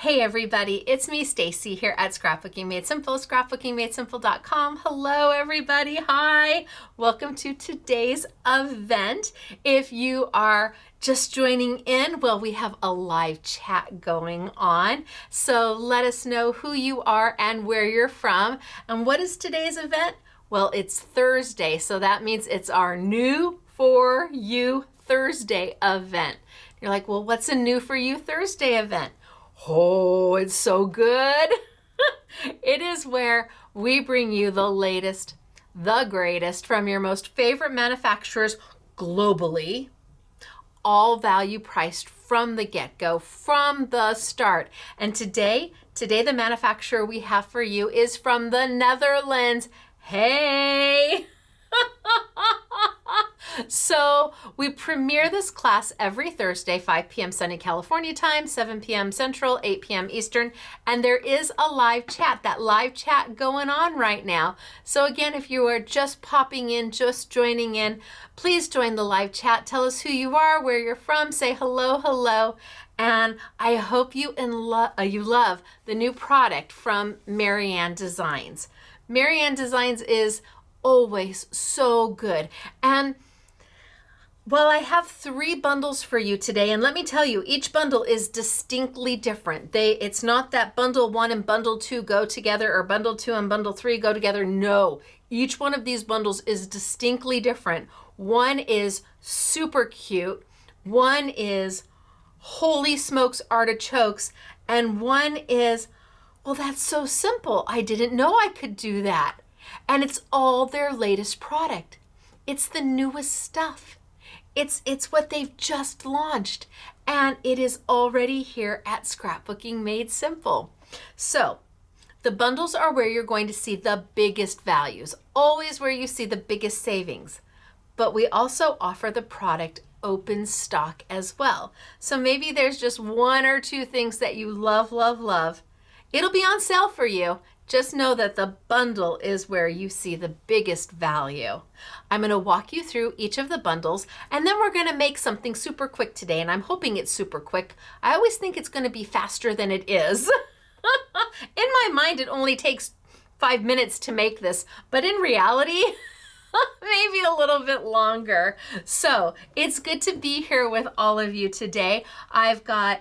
Hey everybody, it's me Stacy here at Scrapbooking Made Simple, scrapbookingmadesimple.com. Hello everybody, hi. Welcome to today's event. If you are just joining in, well, we have a live chat going on. So let us know who you are and where you're from. And what is today's event? Well, it's Thursday, so that means it's our New For You Thursday event. You're like, well, what's a New For You Thursday event? Oh, it's so good. It is where we bring you the latest, the greatest from your most favorite manufacturers globally, all value priced from the get-go, from the start. And today the manufacturer we have for you is from the Netherlands. Hey! So we premiere this class every Thursday, 5 p.m. Sunny California time, 7 p.m. Central, 8 p.m. Eastern, and there is a live chat, that live chat going on right now. So again, if you are just popping in, just joining in, please join the live chat. Tell us who you are, where you're from, say hello, hello, and I hope you love the new product from Marianne Designs. Marianne Designs is always so good. And well, I have 3 bundles for you today, and let me tell you, each bundle is distinctly different. It's not that bundle 1 and bundle 2 go together, or bundle 2 and bundle 3 go together. No, each one of these bundles is distinctly different. One is super cute, one is holy smokes artichokes, and one is, well, that's so simple. I didn't know I could do that. And it's all their latest product. It's the newest stuff. It's what they've just launched, and it is already here at Scrapbooking Made Simple. So the bundles are where you're going to see the biggest values, always where you see the biggest savings. But we also offer the product open stock as well. So maybe there's just 1 or 2 things that you love, love, love. It'll be on sale for you. Just know that the bundle is where you see the biggest value. I'm going to walk you through each of the bundles, and then we're going to make something super quick today, and I'm hoping it's super quick. I always think it's going to be faster than it is. In my mind, it only takes 5 minutes to make this, but in reality, maybe a little bit longer. So it's good to be here with all of you today. I've got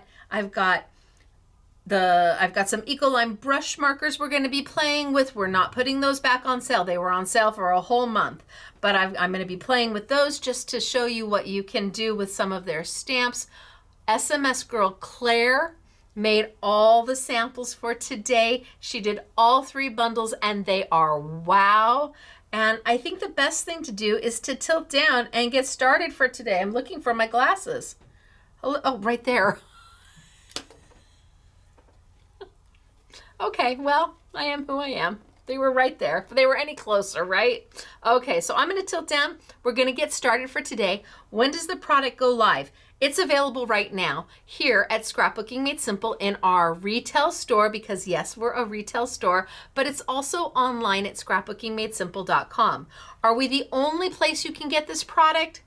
some Ecoline brush markers we're going to be playing with. We're not putting those back on sale. They were on sale for a whole month, but I'm going to be playing with those just to show you what you can do with some of their stamps. SMS girl Claire made all the samples for today. She did all 3 bundles, and they are wow. And I think the best thing to do is to tilt down and get started for today. I'm looking for my glasses. Oh, right there. Okay, well, I am who I am. They were right there. If they were any closer, right? Okay, so I'm going to tilt down. We're going to get started for today. When does the product go live? It's available right now here at Scrapbooking Made Simple in our retail store, because yes, we're a retail store, but it's also online at scrapbookingmadesimple.com. Are we the only place you can get this product?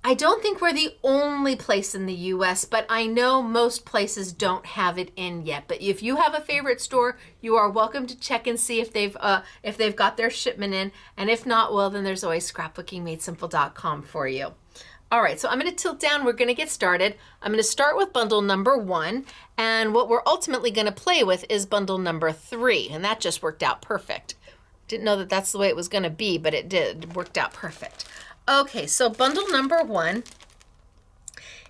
I don't think we're the only place in the US, but I know most places don't have it in yet. But if you have a favorite store, you are welcome to check and see if they've got their shipment in. And if not, well, then there's always scrapbookingmadesimple.com for you. All right, so I'm going to tilt down. We're going to get started. I'm going to start with bundle number 1. And what we're ultimately going to play with is bundle number 3. And that just worked out perfect. Didn't know that that's the way it was going to be, but it did. It worked out perfect. Okay, so bundle number 1,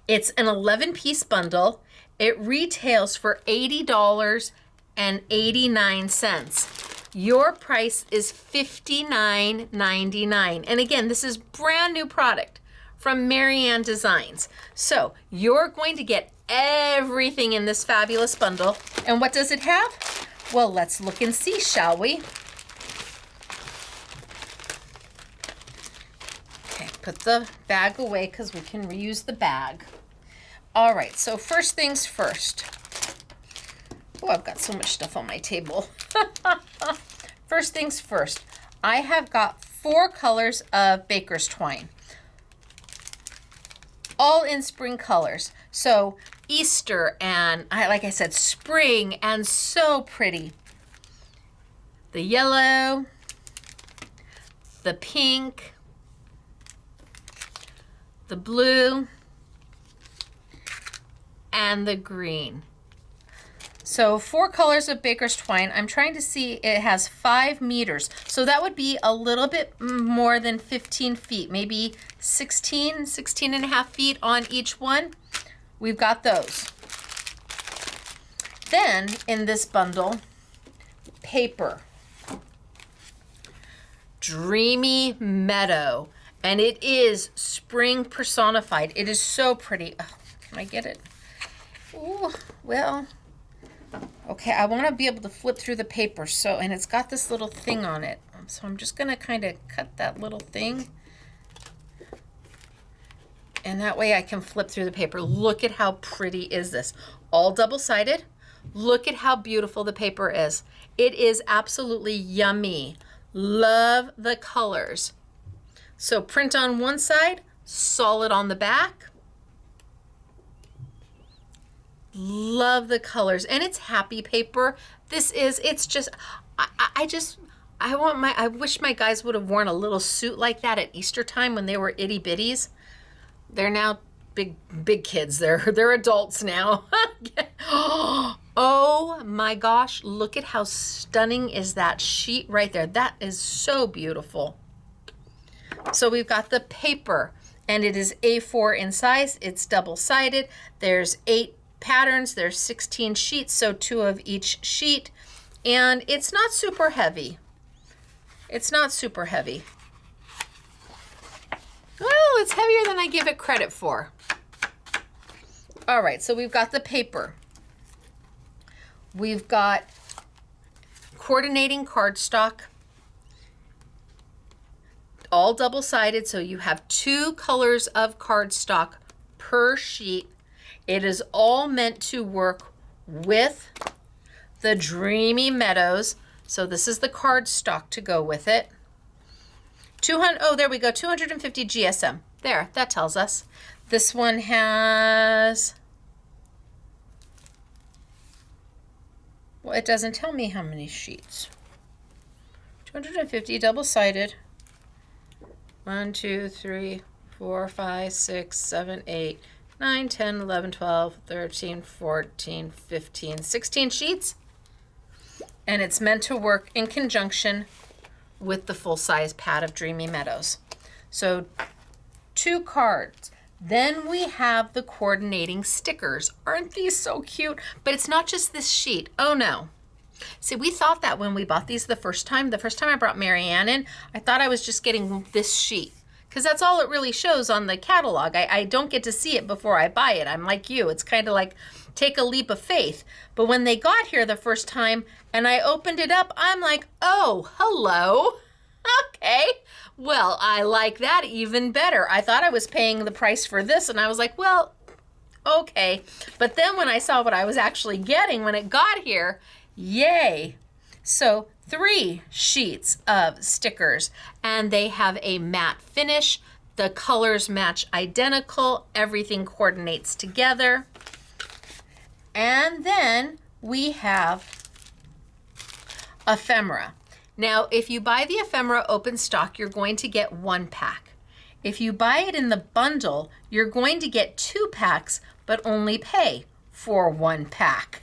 it's an 11-piece bundle. It retails for $80.89. Your price is $59.99. And again, this is brand new product from Marianne Designs. So you're going to get everything in this fabulous bundle. And what does it have? Well, let's look and see, shall we? Put the bag away because we can reuse the bag. All right, so first things first. Oh, I've got so much stuff on my table. First things first, I have got 4 colors of baker's twine. all in spring colors. So Easter and, like I said, spring, and so pretty. The yellow, the pink, the blue, and the green. So 4 colors of baker's twine. I'm trying to see, it has 5 meters. So that would be a little bit more than 15 feet, maybe 16 and a half feet on each one. We've got those. Then in this bundle, paper. Dreamy Meadow. And it is spring personified. It is so pretty. Oh, can I get it? Ooh, well, okay, I want to be able to flip through the paper. So, and it's got this little thing on it. So I'm just going to kind of cut that little thing. And that way I can flip through the paper. Look at how pretty is this. All double-sided. Look at how beautiful the paper is. It is absolutely yummy. Love the colors. So print on one side, solid on the back. Love the colors, and it's happy paper. This is, it's just, I wish my guys would have worn a little suit like that at Easter time when they were itty bitties. They're now big kids. They're adults now. Oh my gosh, look at how stunning is that sheet right there. That is so beautiful. So we've got the paper, and it is A4 in size. It's double-sided. There's 8 patterns. There's 16 sheets, so 2 of each sheet. And it's not super heavy. It's not super heavy. Well, it's heavier than I give it credit for. All right, so we've got the paper. We've got coordinating cardstock. All double-sided, so you have 2 colors of cardstock per sheet. It is all meant to work with the Dreamy Meadows. So this is the cardstock to go with it. 200, oh, there we go, 250 GSM. There, that tells us. This one has, well, it doesn't tell me how many sheets. 250 double-sided. 1, 2, 3, 4, 5, 6, 7, 8, 9, 10, 11, 12, 13, 14, 15, 16 sheets. And it's meant to work in conjunction with the full-size pad of Dreamy Meadows. So 2 cards. Then we have the coordinating stickers. Aren't these so cute? But it's not just this sheet. Oh no. See, we thought that when we bought these the first time I brought Marianne in, I thought I was just getting this sheet, because that's all it really shows on the catalog. I don't get to see it before I buy it. I'm like you. It's kind of like take a leap of faith. But when they got here the first time and I opened it up, I'm like, oh, hello. Okay. Well, I like that even better. I thought I was paying the price for this, and I was like, well, okay. But then when I saw what I was actually getting when it got here, yay. So 3 sheets of stickers, and they have a matte finish. The colors match identical. Everything coordinates together. And then we have ephemera. Now, if you buy the ephemera open stock, you're going to get 1 pack. If you buy it in the bundle, you're going to get 2 packs, but only pay for 1 pack.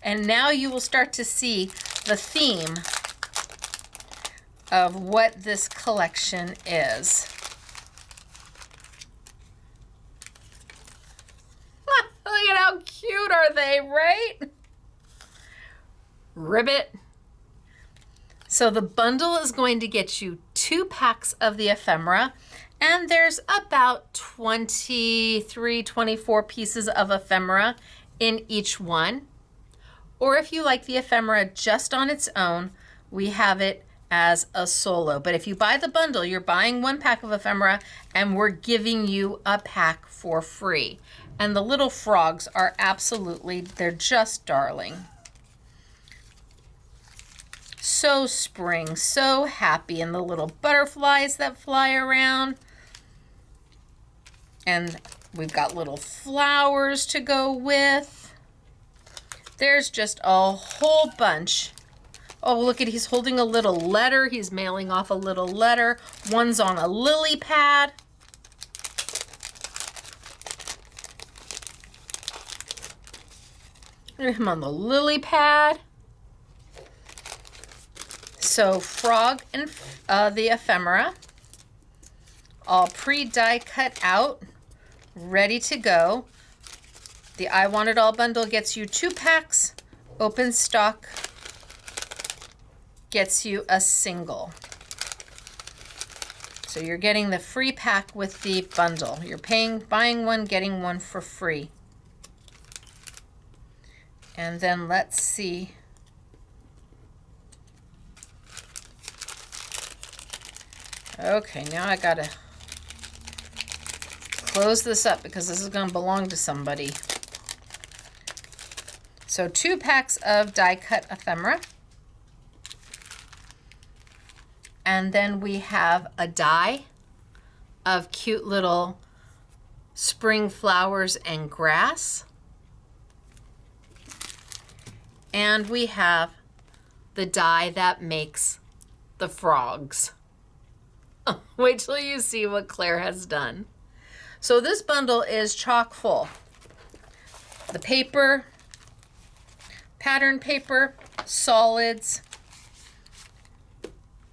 And now you will start to see the theme of what this collection is. Look at how cute are they, right? Ribbit. So the bundle is going to get you 2 packs of the ephemera, and there's about 23, 24 pieces of ephemera in each one. Or if you like the ephemera just on its own, we have it as a solo. But if you buy the bundle, you're buying 1 pack of ephemera, and we're giving you a pack for free. And the little frogs are absolutely, they're just darling. So spring, so happy, and the little butterflies that fly around. And We've got little flowers to go with. There's just a whole bunch. Oh, look at, he's holding a little letter. He's mailing off a little letter. One's on a lily pad. Look at him on the lily pad. So frog and the ephemera, all pre-die cut out, ready to go. The I Want It All bundle gets you 2 packs. Open stock gets you a single. So you're getting the free pack with the bundle. You're buying one, getting one for free. And then let's see. Okay, now I gotta close this up because this is gonna belong to somebody. So 2 packs of die cut ephemera. And then we have a die of cute little spring flowers and grass. And we have the die that makes the frogs. Wait till you see what Claire has done. So this bundle is chock full. The paper, pattern paper, solids,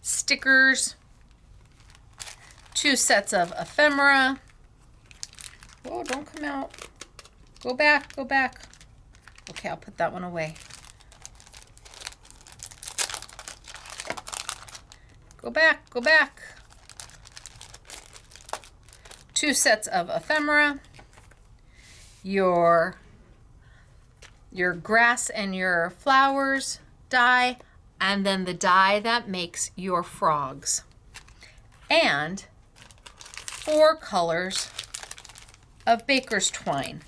stickers, 2 sets of ephemera. Whoa, don't come out. Go back, go back. Okay, I'll put that one away. Go back, go back. 2 sets of ephemera, your grass and your flowers die, and then the die that makes your frogs. And 4 colors of baker's twine.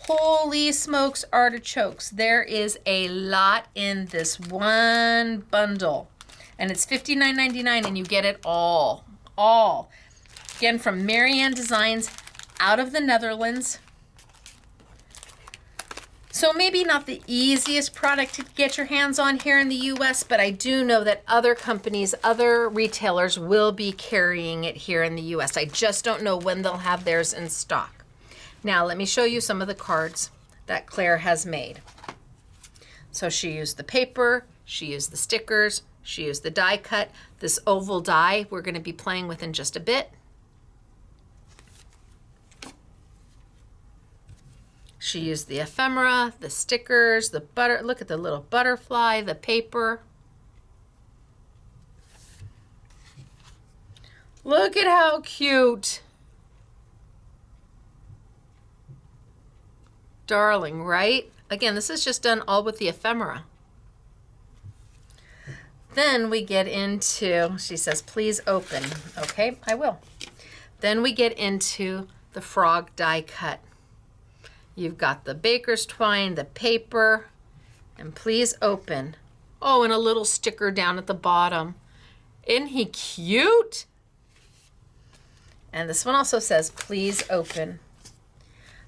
Holy smokes, artichokes. There is a lot in this one bundle. And it's $59.99 and you get it all. Again, from Marianne Designs out of the Netherlands. So maybe not the easiest product to get your hands on here in the US, but I do know that other companies, other retailers will be carrying it here in the US. I just don't know when they'll have theirs in stock. Now, let me show you some of the cards that Claire has made. So she used the paper, she used the stickers, she used the die cut. This oval die we're going to be playing with in just a bit. She used the ephemera, the stickers, the butter. Look at the little butterfly, the paper. Look at how cute. Darling, right? Again, this is just done all with the ephemera. Then we get into, she says, please open. Okay, I will. Then we get into the frog die cut. You've got the baker's twine, the paper, and please open. Oh, and a little sticker down at the bottom. Isn't he cute? And this one also says, please open.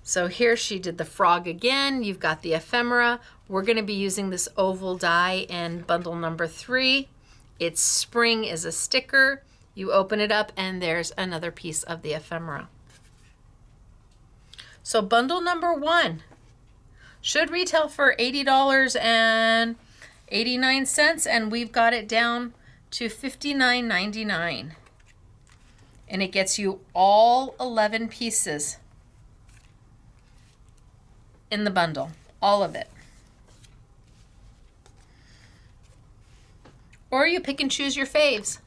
So here she did the frog again. You've got the ephemera. We're going to be using this oval die in bundle number 3. Its spring is a sticker. You open it up and there's another piece of the ephemera. So bundle number 1 should retail for $80.89, and we've got it down to $59.99. And it gets you all 11 pieces in the bundle, all of it. Or you pick and choose your faves.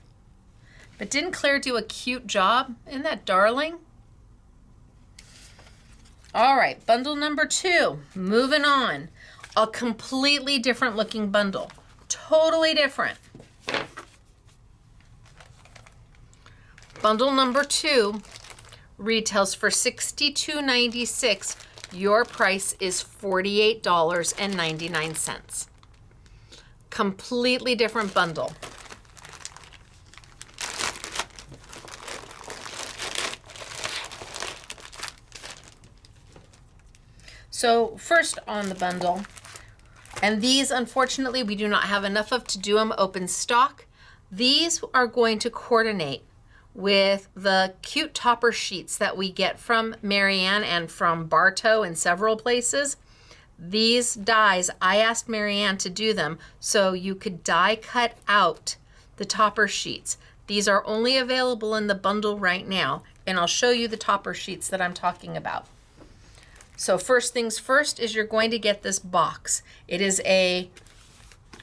But didn't Claire do a cute job? Isn't that darling? All right, bundle number 2, moving on. A completely different looking bundle, totally different. Bundle number 2 retails for $62.96. Your price is $48.99. Completely different bundle. So first on the bundle, and these unfortunately we do not have enough of to do them open stock. These are going to coordinate with the cute topper sheets that we get from Marianne and from Bartow in several places. These dies, I asked Marianne to do them so you could die cut out the topper sheets. These are only available in the bundle right now, and I'll show you the topper sheets that I'm talking about. So first things first is you're going to get this box. It is a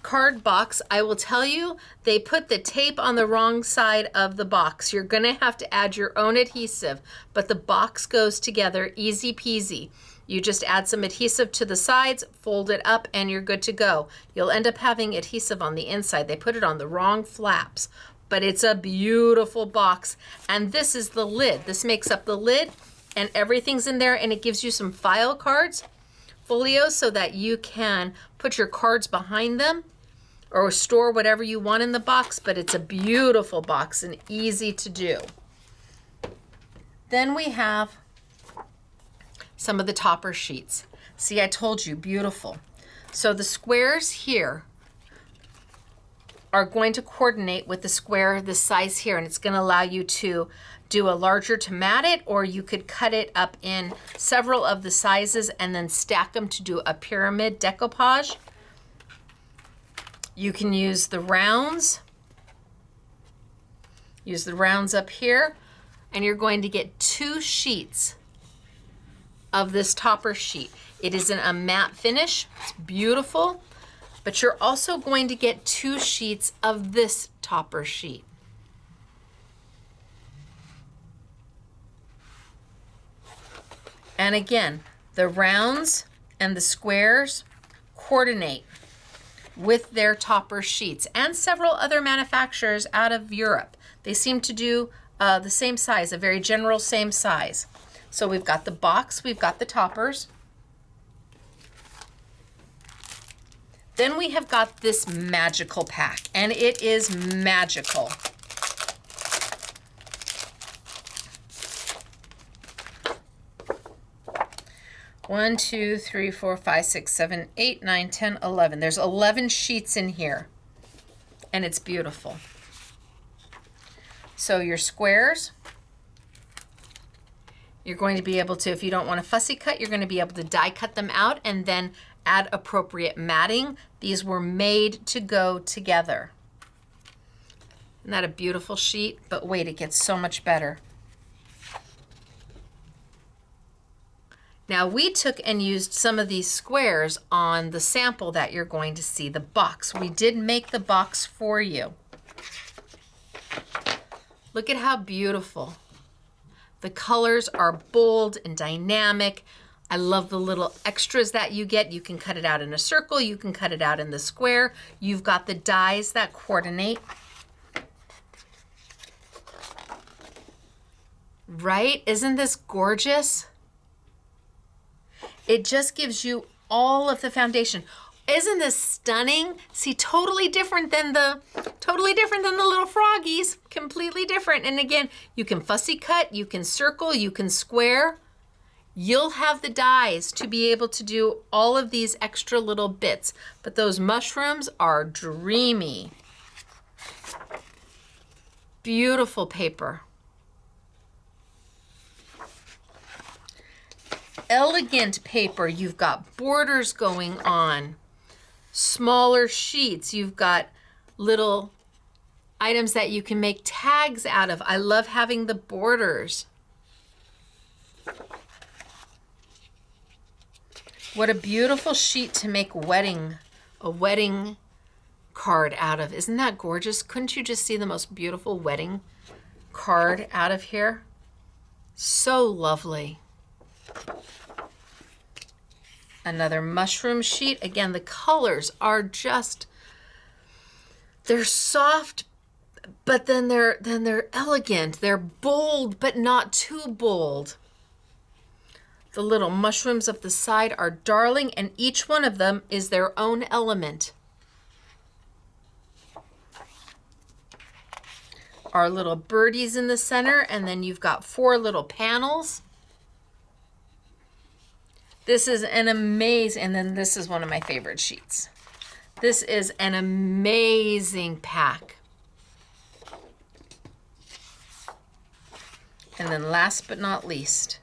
card box. I will tell you, they put the tape on the wrong side of the box. You're gonna have to add your own adhesive, but the box goes together easy peasy. You just add some adhesive to the sides, fold it up, and you're good to go. You'll end up having adhesive on the inside. They put it on the wrong flaps, but it's a beautiful box. And this is the lid. This makes up the lid, and everything's in there, and it gives you some file cards, folios, so that you can put your cards behind them or store whatever you want in the box, but it's a beautiful box and easy to do. Then we have some of the topper sheets. See, I told you, beautiful. So the squares here are going to coordinate with the square, the size here, and it's going to allow you to do a larger to mat it, or you could cut it up in several of the sizes and then stack them to do a pyramid decoupage. You can use the rounds. Use the rounds up here, and you're going to get 2 sheets of this topper sheet. It is in a matte finish. It's beautiful, but you're also going to get 2 sheets of this topper sheet. And again, the rounds and the squares coordinate with their topper sheets, and several other manufacturers out of Europe. They seem to do the same size, a very general same size. So we've got the box, we've got the toppers. Then we have got this magical pack, and it is magical. One, 2, 3, 4, 5, 6, 7, 8, 9, 10, 11. There's 11 sheets in here, and it's beautiful. So your squares, you're going to be able to, if you don't want a fussy cut, you're going to be able to die cut them out and then add appropriate matting. These were made to go together. Isn't that a beautiful sheet? But wait, it gets so much better. Now we took and used some of these squares on the sample that you're going to see, the box. We did make the box for you. Look at how beautiful. The colors are bold and dynamic. I love the little extras that you get. You can cut it out in a circle. You can cut it out in the square. You've got the dies that coordinate. Right? Isn't this gorgeous? It just gives you all of the foundation. Isn't this stunning? See, totally different than the little froggies. Completely different. And again, you can fussy cut, you can circle, you can square. You'll have the dies to be able to do all of these extra little bits. But those mushrooms are dreamy. Beautiful paper. Elegant paper. You've got borders going on. Smaller sheets. You've got little items that you can make tags out of. I love having the borders. What a beautiful sheet to make a wedding card out of. Isn't that gorgeous? Couldn't you just see the most beautiful wedding card out of here? So lovely. Another mushroom sheet. Again, the colors are just, they're soft, but then they're elegant. They're bold, but not too bold. The little mushrooms up the side are darling, and each one of them is their own element. Our little birdies in the center, and then you've got 4 little panels. This is an amazing, and then this is one of my favorite sheets. This is an amazing pack. And then last but not least,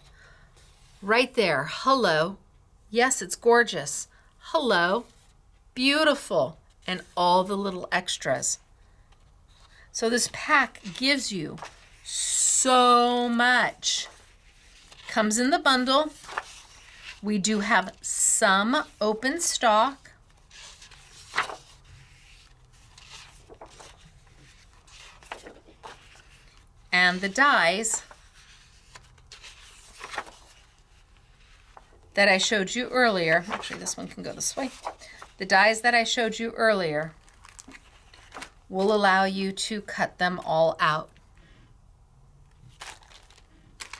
right there, hello. Yes, it's gorgeous. Hello, beautiful, and all the little extras. So this pack gives you so much. Comes in the bundle. We do have some open stock. And the dies that I showed you earlier, actually this one can go this way. The dies that I showed you earlier will allow you to cut them all out.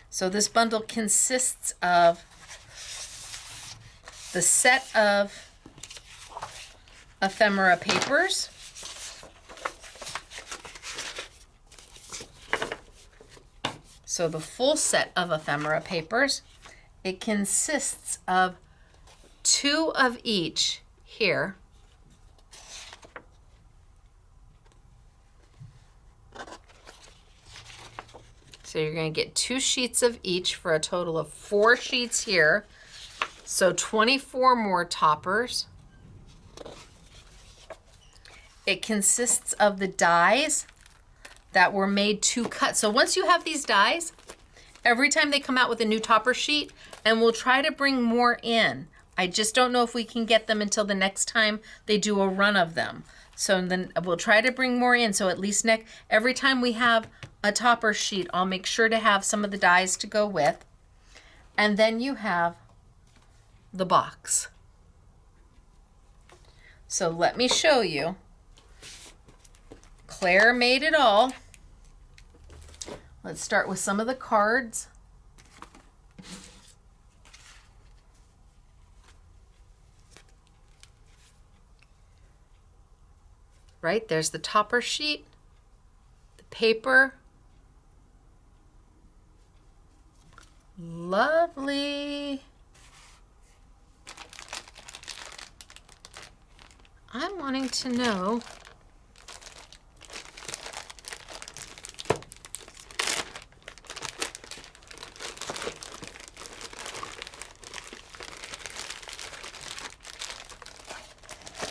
So this bundle consists of the set of ephemera papers, so the full set of ephemera papers. It consists of 2 of each here. So you're going to get 2 sheets of each for a total of 4 sheets here. So 24 more toppers. It consists of the dies that were made to cut. So once you have these dies, every time they come out with a new topper sheet, and we'll try to bring more in. I just don't know if we can get them until the next time they do a run of them. So then we'll try to bring more in. So at least every time we have a topper sheet, I'll make sure to have some of the dies to go with. And then you have the box. So let me show you. Claire made it all. Let's start with some of the cards. Right, there's the topper sheet, the paper. Lovely. I'm wanting to know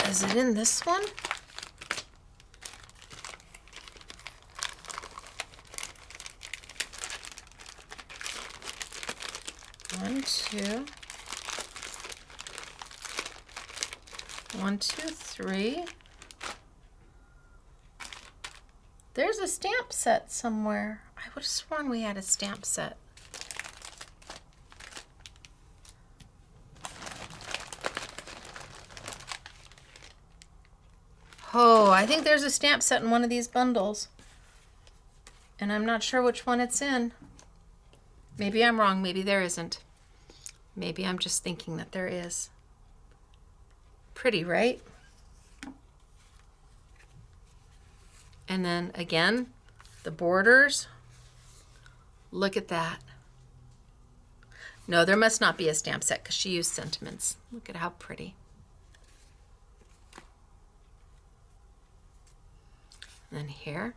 is it in this one? One, two, three. There's a stamp set somewhere. I would have sworn we had a stamp set. Oh, I think there's a stamp set in one of these bundles. And I'm not sure which one it's in. Maybe I'm wrong. Maybe there isn't. Maybe I'm just thinking that there is. Pretty, right? And then again, the borders. Look at that. No, there must not be a stamp set because she used sentiments. Look at how pretty. And then here.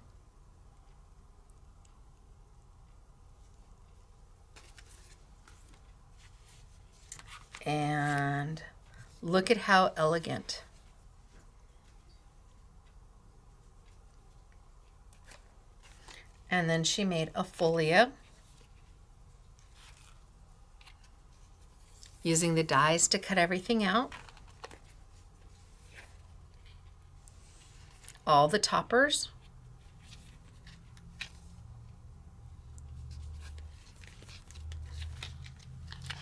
And look at how elegant. And then she made a folio using the dies to cut everything out. All the toppers.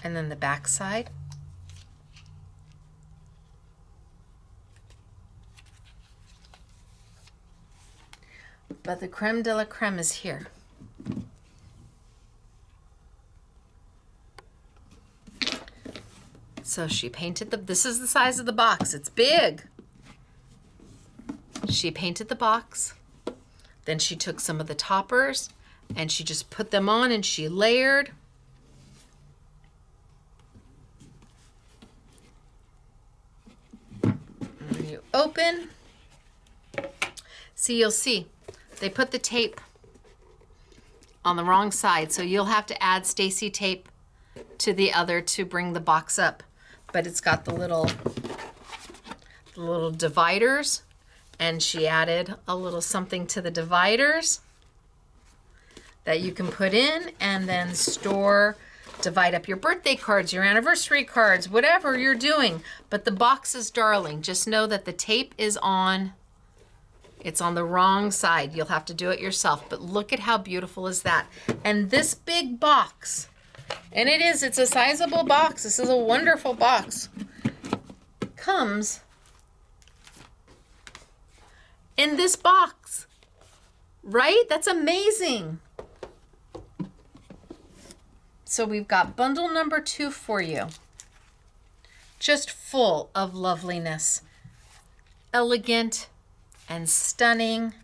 And then the back side. But the creme de la creme is here. So she painted this is the size of the box. It's big. She painted the box. Then she took some of the toppers and she just put them on and she layered. open. See, you'll see, they put the tape on the wrong side, so you'll have to add Stacy tape to the other to bring the box up. But it's got the little dividers, and she added a little something to the dividers that you can put in and then store, divide up your birthday cards, your anniversary cards, whatever you're doing. But the box is darling. Just know that the tape is on, it's on the wrong side. You'll have to do it yourself, but look at how beautiful is that. And this big box, and it's a sizable box. This is a wonderful box. Comes in this box, right? That's amazing. So we've got bundle number 2 for you. Just full of loveliness. Elegant and stunning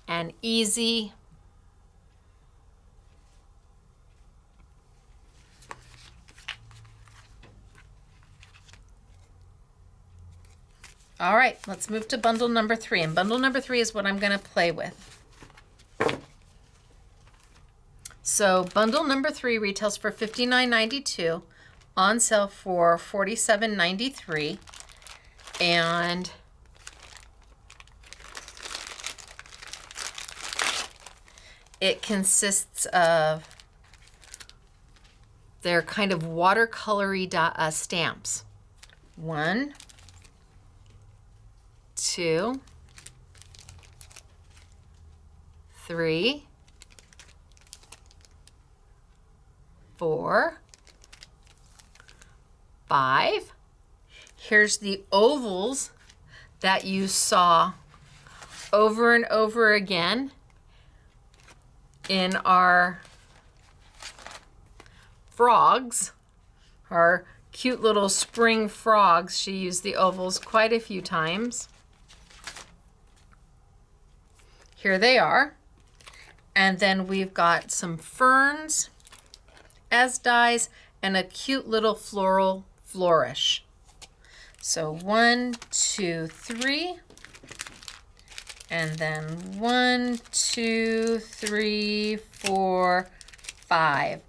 and easy. All right, let's move to bundle number 3. And bundle number 3 is what I'm going to play with. So bundle number 3 retails for $59.92, on sale for $47.93. And it consists of, they're kind of watercolory stamps. 1, 2, 3, 4, 5. Here's the ovals that you saw over and over again in our frogs, our cute little spring frogs. She used the ovals quite a few times. Here they are. And then we've got some ferns as dies and a cute little floral flourish. So 1, 2, 3, and then 1, 2, 3, 4, 5,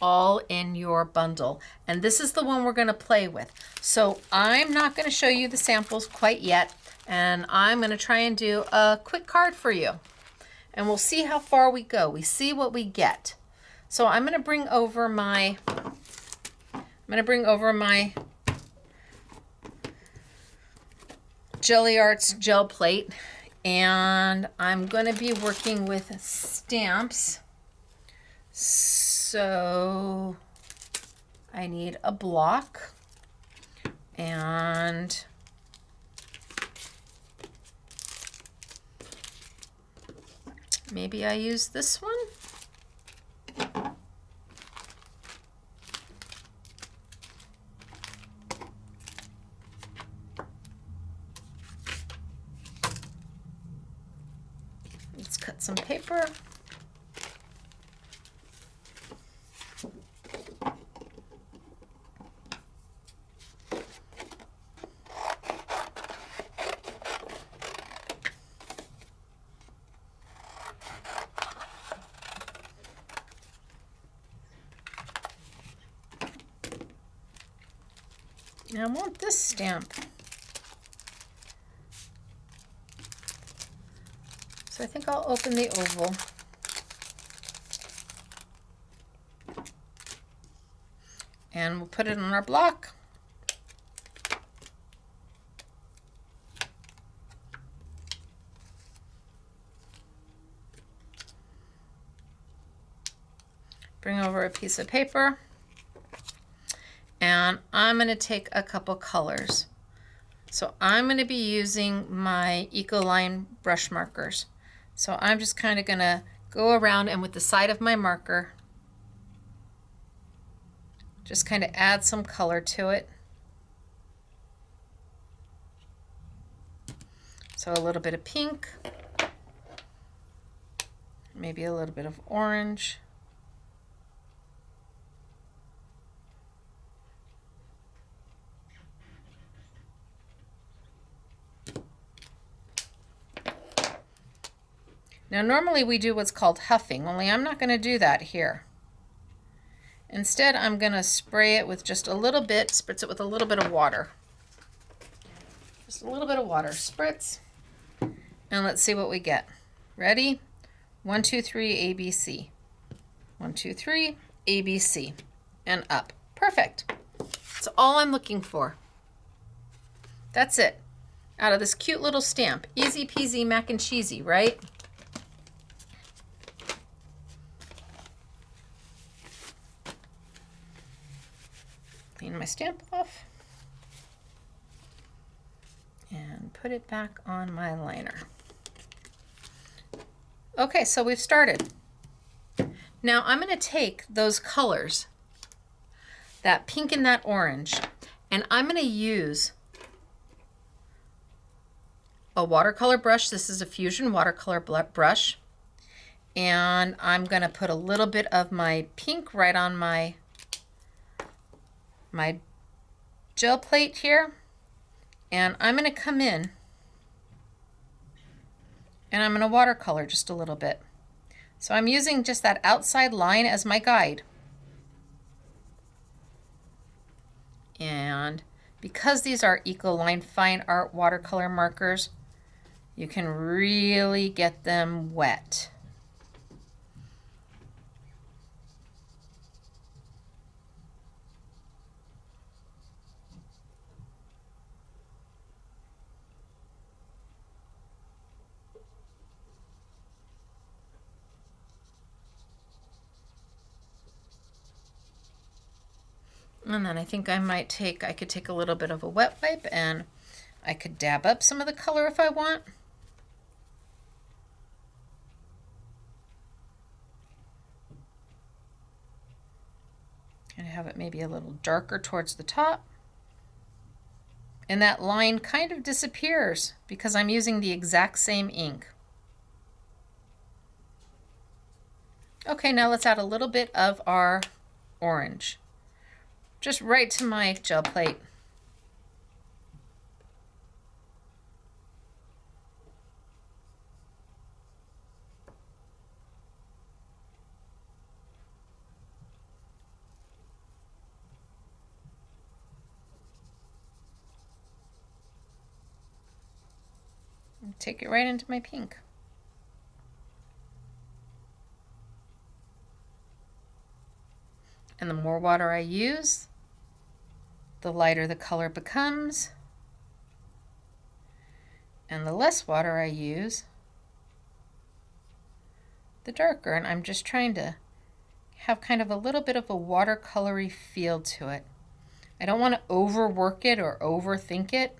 all in your bundle. And this is the one we're going to play with. So I'm not going to show you the samples quite yet, and I'm going to try and do a quick card for you. And we'll see how far we go. We see what we get. So I'm going to bring over my Jelly Arts gel plate, and I'm going to be working with stamps. So I need a block, and maybe I use this one. Let's cut some paper. Now I want this stamp. So I think I'll open the oval. And we'll put it on our block. Bring over a piece of paper. And I'm going to take a couple colors. So I'm going to be using my Ecoline brush markers. So I'm just kind of going to go around and with the side of my marker, just kind of add some color to it. So a little bit of pink, maybe a little bit of orange. Now normally we do what's called huffing, only I'm not going to do that here. Instead, I'm going to spray it with just a little bit, spritz it with a little bit of water. Just a little bit of water, spritz, and let's see what we get. Ready? 1, 2, 3, ABC. 1, 2, 3, ABC, and up. Perfect. That's all I'm looking for. That's it. Out of this cute little stamp. Easy peasy mac and cheesy, right? Clean my stamp off and put it back on my liner. Okay, so we've started. Now I'm going to take those colors, that pink and that orange, and I'm going to use a watercolor brush. This is a Fusion watercolor brush, and I'm going to put a little bit of my pink right on my gel plate here, and I'm going to come in and I'm going to watercolor just a little bit. So I'm using just that outside line as my guide. And because these are Ecoline Fine Art watercolor markers, you can really get them wet. And then I think I could take a little bit of a wet wipe and I could dab up some of the color if I want. And have it maybe a little darker towards the top. And that line kind of disappears because I'm using the exact same ink. Okay, now let's add a little bit of our orange. Just right to my gel plate. And take it right into my pink. And the more water I use, the lighter the color becomes, and the less water I use, the darker. And I'm just trying to have kind of a little bit of a watercolory feel to it. I don't want to overwork it or overthink it.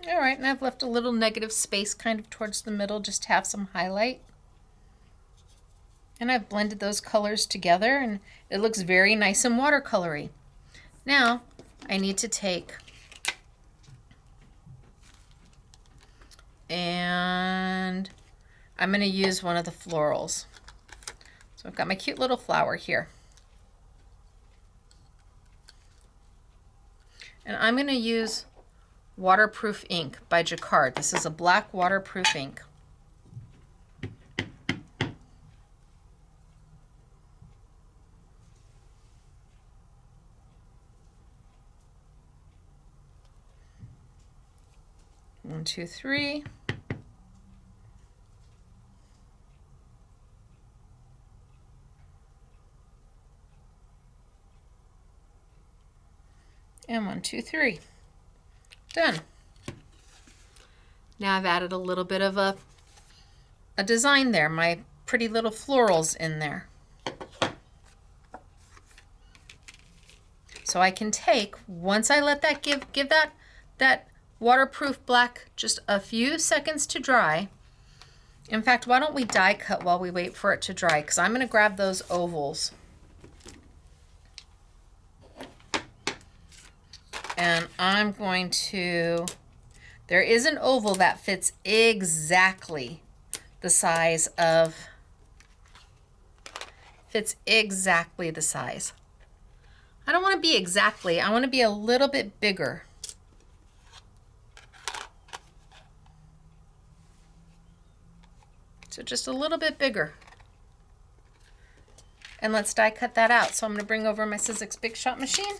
All right, and I've left a little negative space kind of towards the middle just to have some highlight. And I've blended those colors together and it looks very nice and watercolory. Now I need to take and I'm going to use one of the florals. So I've got my cute little flower here. And I'm going to use Waterproof ink by Jacquard. This is a black waterproof ink. One, two, three. And 1, 2, 3. Done. Now I've added a little bit of a design there, my pretty little florals in there. So I can take, once I let that give that waterproof black just a few seconds to dry. In fact, why don't we die cut while we wait for it to dry, because I'm going to grab those ovals. And I'm going to, there is an oval that fits exactly the size of, fits exactly the size. I don't want to be exactly, I want to be a little bit bigger. So just a little bit bigger. And let's die cut that out. So I'm going to bring over my Sizzix Big Shot machine.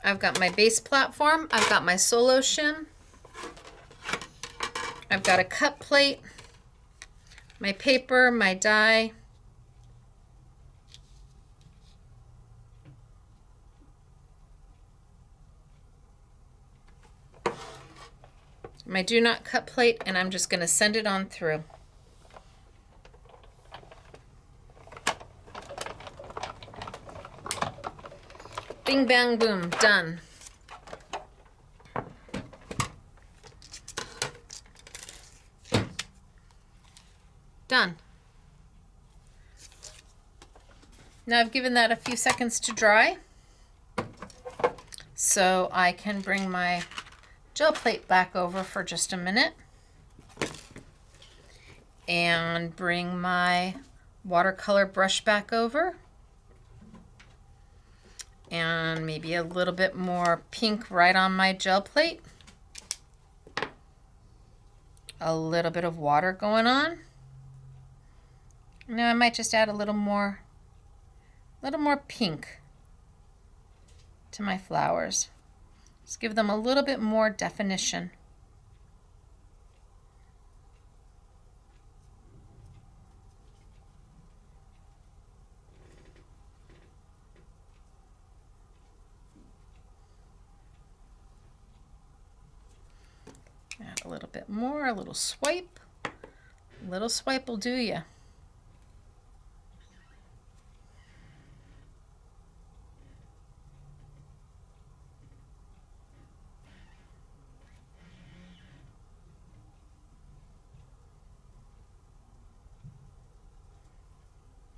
I've got my base platform. I've got my solo shim. I've got a cut plate, my paper, my die. My do not cut plate, and I'm just going to send it on through. Bing, bang, boom, done. Done. Now I've given that a few seconds to dry, so I can bring my gel plate back over for just a minute and bring my watercolor brush back over. And maybe a little bit more pink right on my gel plate. A little bit of water going on. Now I might just add a little more pink to my flowers. Just give them a little bit more definition. Add a little bit more, a little swipe. A little swipe will do ya.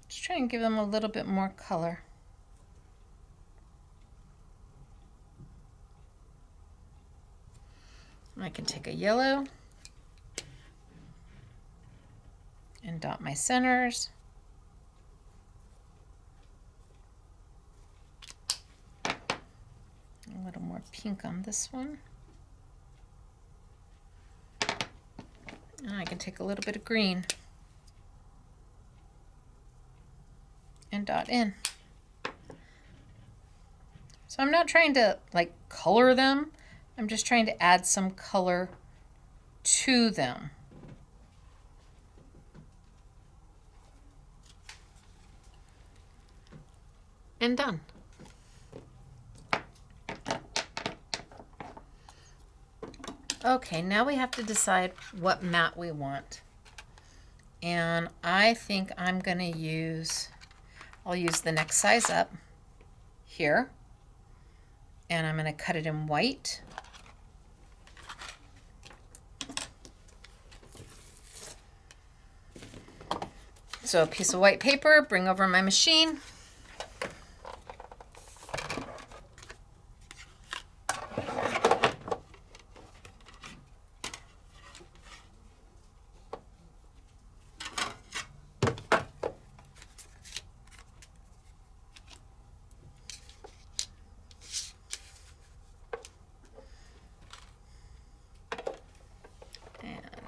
Just try and give them a little bit more color. I can take a yellow and dot my centers. A little more pink on this one. And I can take a little bit of green and dot in. So I'm not trying to like color them. I'm just trying to add some color to them. And done. Okay, now we have to decide what mat we want. And I think I'm going to use, I'll use the next size up here. And I'm going to cut it in white. So a piece of white paper, bring over my machine.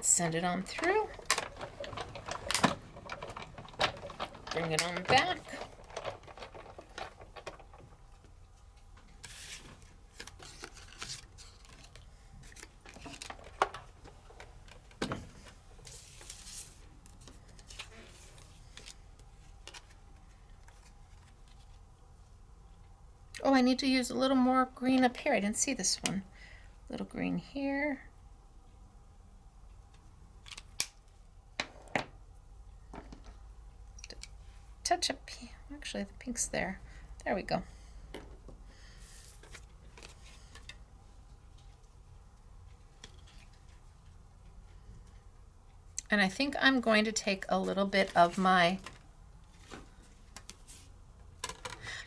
Send it on through. Bring it on back. Oh, I need to use a little more green up here. I didn't see this one. A little green here. Touch up, actually the pink's there. There we go. And I think I'm going to take a little bit of my,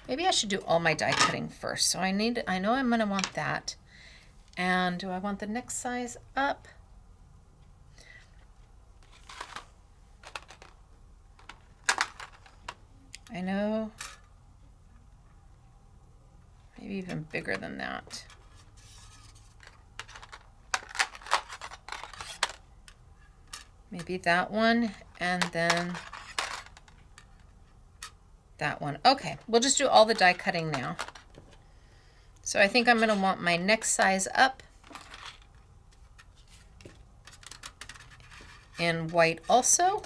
maybe I should do all my die cutting first. So I know I'm going to want that. And do I want the next size up? I know, maybe even bigger than that. Maybe that one, and then that one. Okay, we'll just do all the die cutting now. So I think I'm going to want my next size up in white also.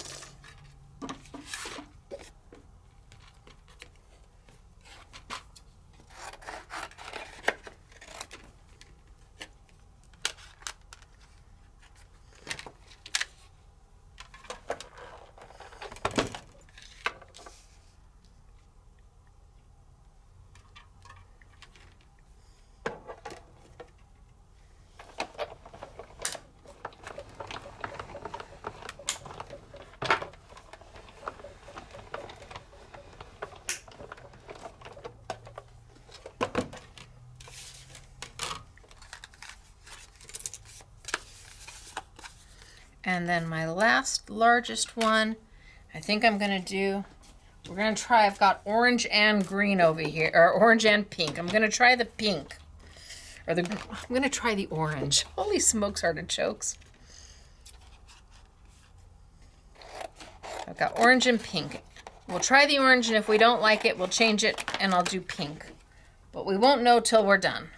And then my last largest one, I think I'm going to do, we're going to try, I've got orange and green over here, or orange and pink. I'm going to try the pink. I'm going to try the orange. Holy smokes, artichokes. I've got orange and pink. We'll try the orange, and if we don't like it, we'll change it, and I'll do pink. But we won't know till we're done.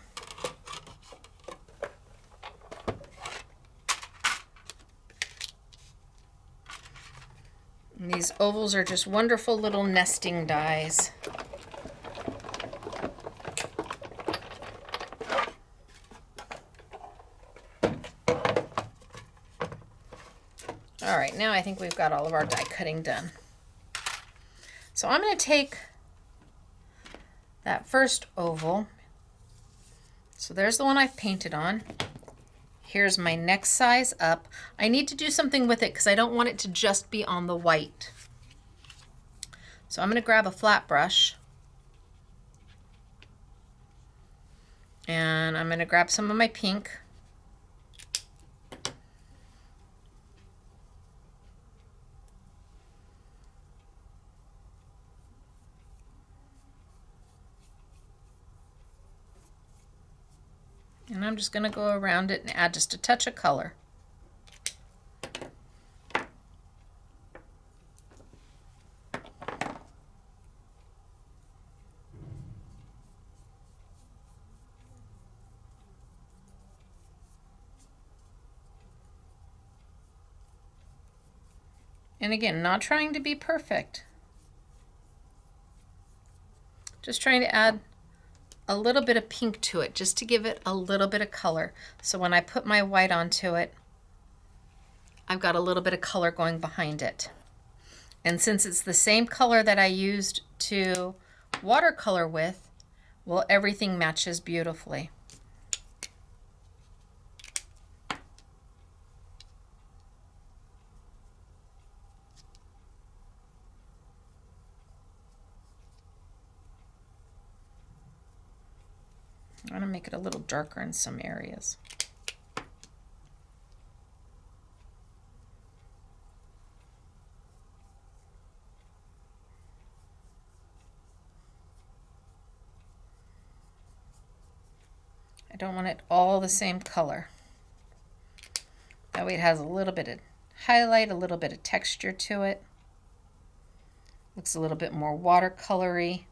And these ovals are just wonderful little nesting dies. All right, now I think we've got all of our die cutting done. So I'm going to take that first oval. So there's the one I've painted on. Here's my next size up. I need to do something with it because I don't want it to just be on the white. So I'm going to grab a flat brush. And I'm going to grab some of my pink. And I'm just going to go around it and add just a touch of color. And again, not trying to be perfect. Just trying to add a little bit of pink to it, just to give it a little bit of color. So when I put my white onto it, I've got a little bit of color going behind it. And since it's the same color that I used to watercolor with, well, everything matches beautifully. I'm going to make it a little darker in some areas. I don't want it all the same color. That way it has a little bit of highlight, a little bit of texture to it. Looks a little bit more watercolory.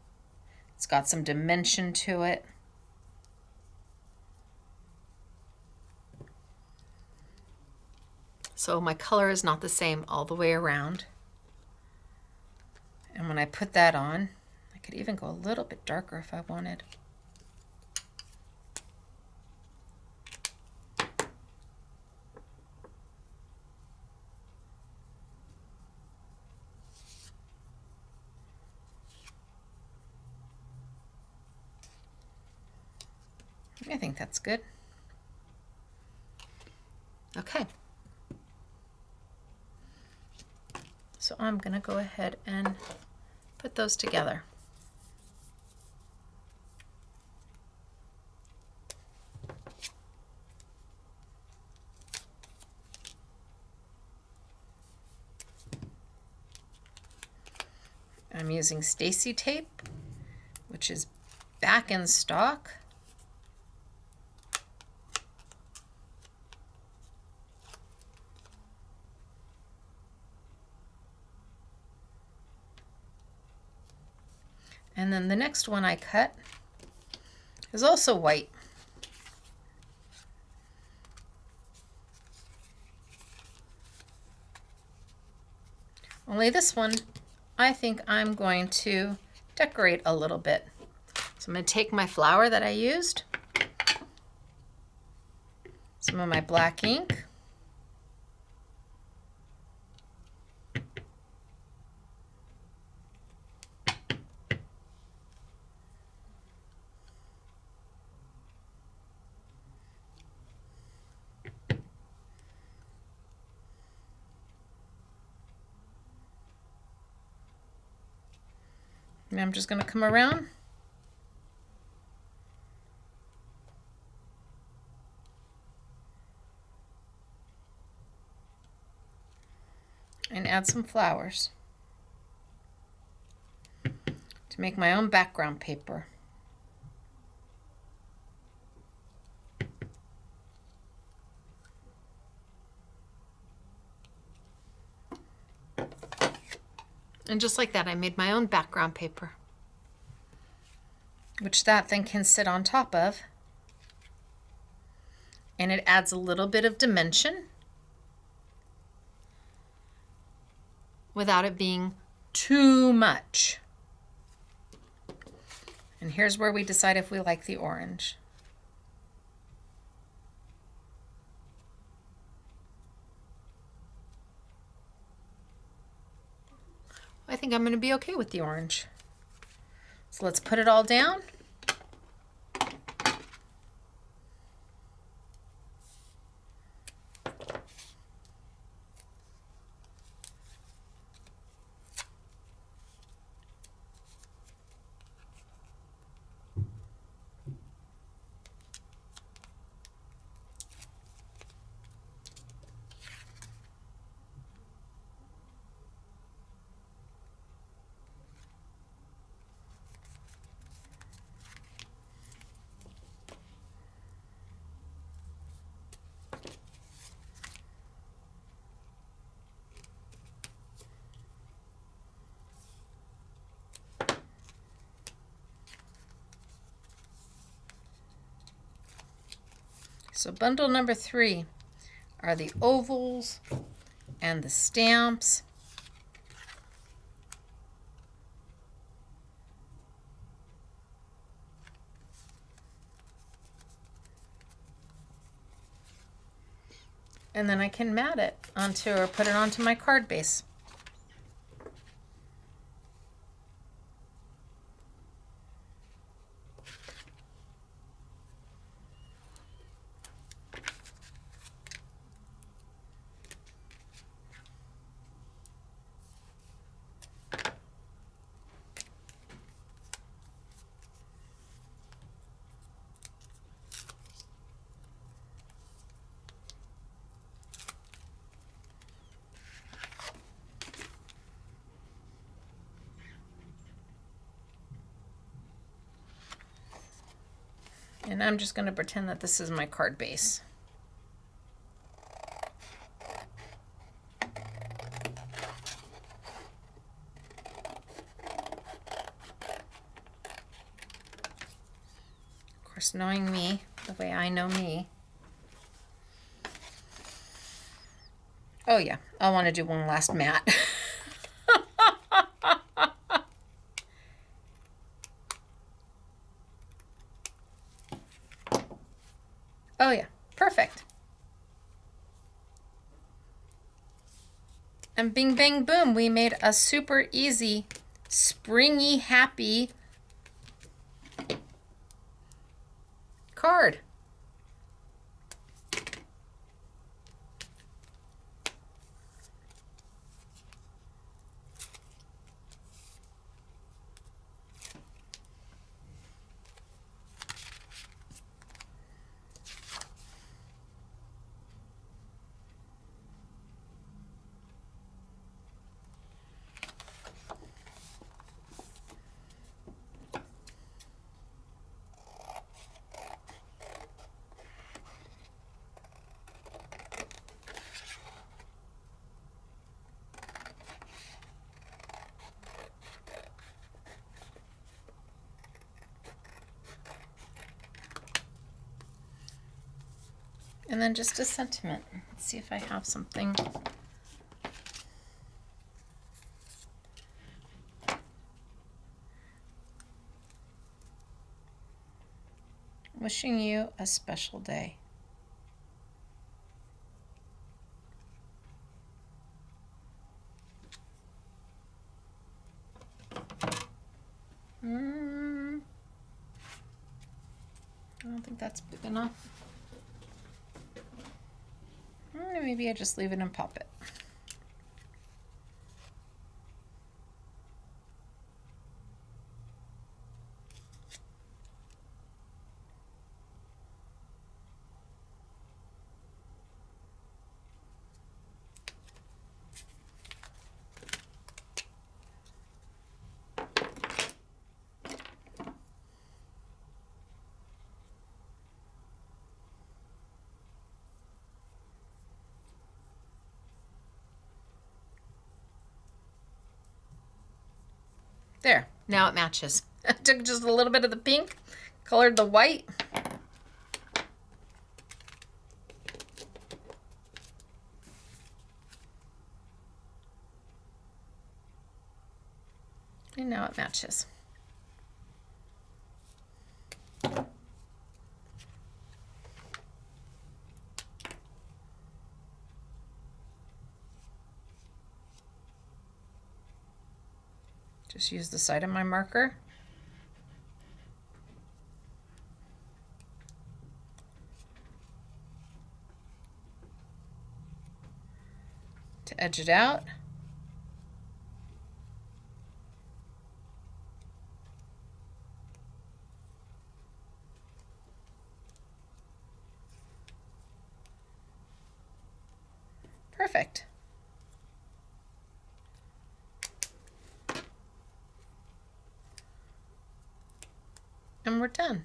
It's got some dimension to it. So my color is not the same all the way around. And when I put that on, I could even go a little bit darker if I wanted. I think that's good. Okay. So I'm going to go ahead and put those together. I'm using Stacy tape, which is back in stock. And then the next one I cut is also white. Only this one, I think I'm going to decorate a little bit. So I'm going to take my flower that I used, some of my black ink, and I'm just going to come around and add some flowers to make my own background paper. And just like that, I made my own background paper, which that then can sit on top of. And it adds a little bit of dimension without it being too much. And here's where we decide if we like the orange. I think I'm going to be okay with the orange. So let's put it all down. So bundle number 3 are the ovals and the stamps. And then I can mat it onto or put it onto my card base. And I'm just going to pretend that this is my card base. Of course, knowing me, the way I know me. Oh yeah, I want to do one last mat. Oh yeah, perfect. And bing, bang, boom, we made a super easy, springy, happy card. And then just a sentiment. Let's see if I have something. Wishing you a special day. I don't think that's big enough. Maybe I just leave it and pop it. There, now it matches. I took just a little bit of the pink, colored the white. And now it matches. Just use the side of my marker. To edge it out. Perfect. And we're done.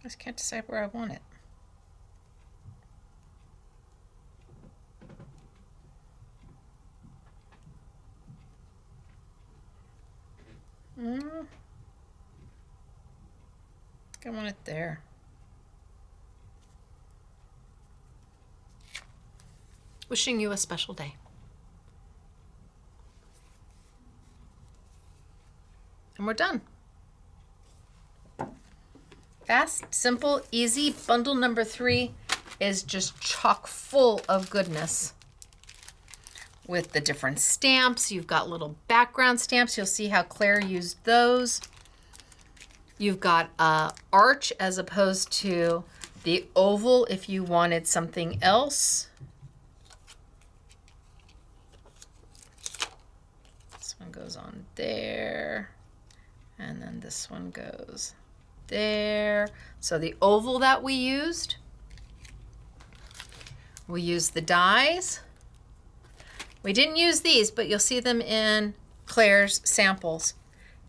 I just can't decide where I want it. I want it there. Wishing you a special day. And we're done. Fast, simple, easy. Bundle number 3 is just chock full of goodness. With the different stamps, you've got little background stamps. You'll see how Claire used those. You've got arch as opposed to the oval if you wanted something else. This one goes on there. And then this one goes there. So the oval that we used the dies. We didn't use these, but you'll see them in Claire's samples.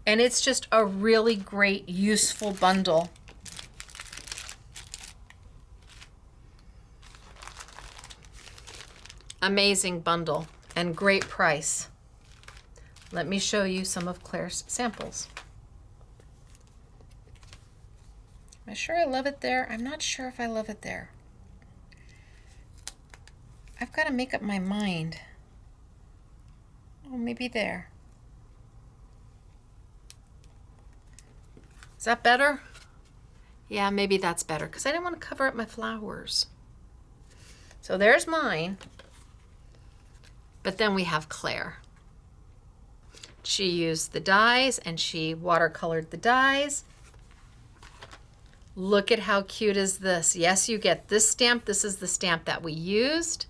And it's just a really great, useful bundle. Amazing bundle and great price. Let me show you some of Claire's samples. Am I sure I love it there? I'm not sure if I love it there. I've got to make up my mind. Oh, maybe there. Is that better? Yeah, maybe that's better because I didn't want to cover up my flowers. So there's mine. But then we have Claire. She used the dies and she watercolored the dies. Look at how cute is this. Yes, you get this stamp. This is the stamp that we used.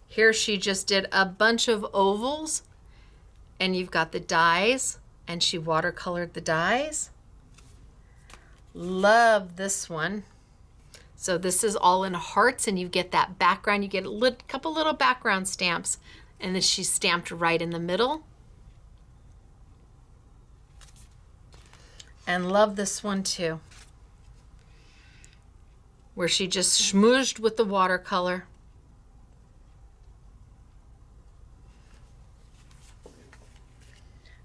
Here she just did a bunch of ovals. And you've got the dies, and she watercolored the dies. Love this one. So this is all in hearts, and you get that background. You get a couple little background stamps, and then she's stamped right in the middle. And love this one too. where she just schmoozed with the watercolor.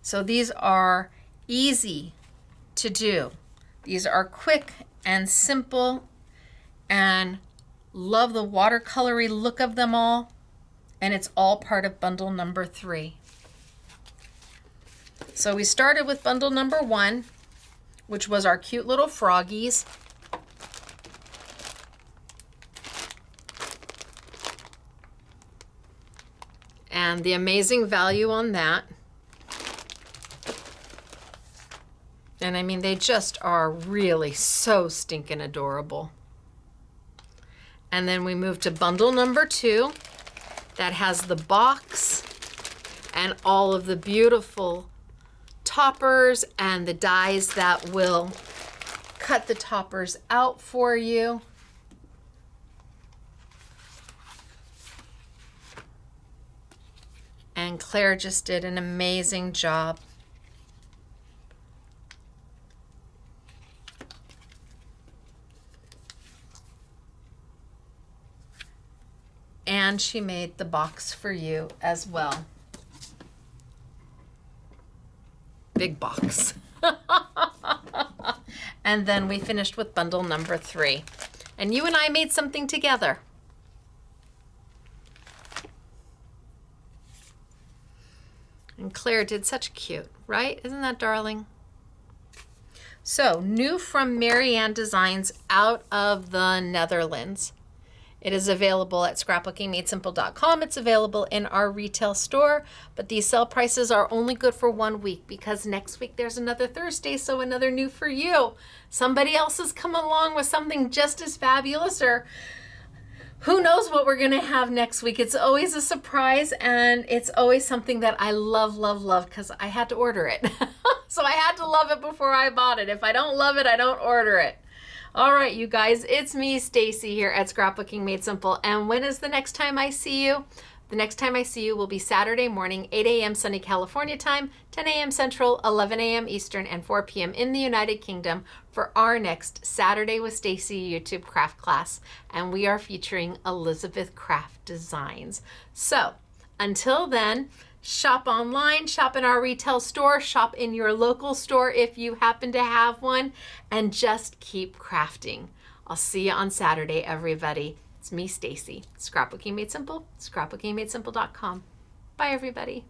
So these are easy to do. These are quick and simple, and love the watercolory look of them all. And it's all part of bundle number 3. So we started with bundle number 1, which was our cute little froggies. And the amazing value on that. And I mean, they just are really so stinking adorable. And then we move to bundle number 2 that has the box and all of the beautiful toppers and the dies that will cut the toppers out for you. And Claire just did an amazing job. And she made the box for you as well. Big box. And then we finished with bundle number 3. And you and I made something together. And Claire did such cute, right? Isn't that darling? So, new from Marianne Designs out of the Netherlands. It is available at scrapbookingmadesimple.com. It's available in our retail store, but these sale prices are only good for 1 week because next week there's another Thursday, so another new for you. Somebody else has come along with something just as fabulous, or who knows what we're going to have next week. It's always a surprise, and it's always something that I love, love, love, because I had to order it. So I had to love it before I bought it. If I don't love it, I don't order it. All right, you guys, it's me, Stacy, here at Scrapbooking Made Simple. And when is the next time I see you? The next time I see you will be Saturday morning, 8 a.m. sunny California time, 10 a.m. Central, 11 a.m. Eastern, and 4 p.m. in the United Kingdom for our next Saturday with Stacy YouTube craft class. And we are featuring Elizabeth Craft Designs. So until then, shop online, shop in our retail store, shop in your local store if you happen to have one, and just keep crafting. I'll see you on Saturday, everybody. It's me, Stacy. Scrapbooking Made Simple, scrapbookingmadesimple.com. Bye, everybody.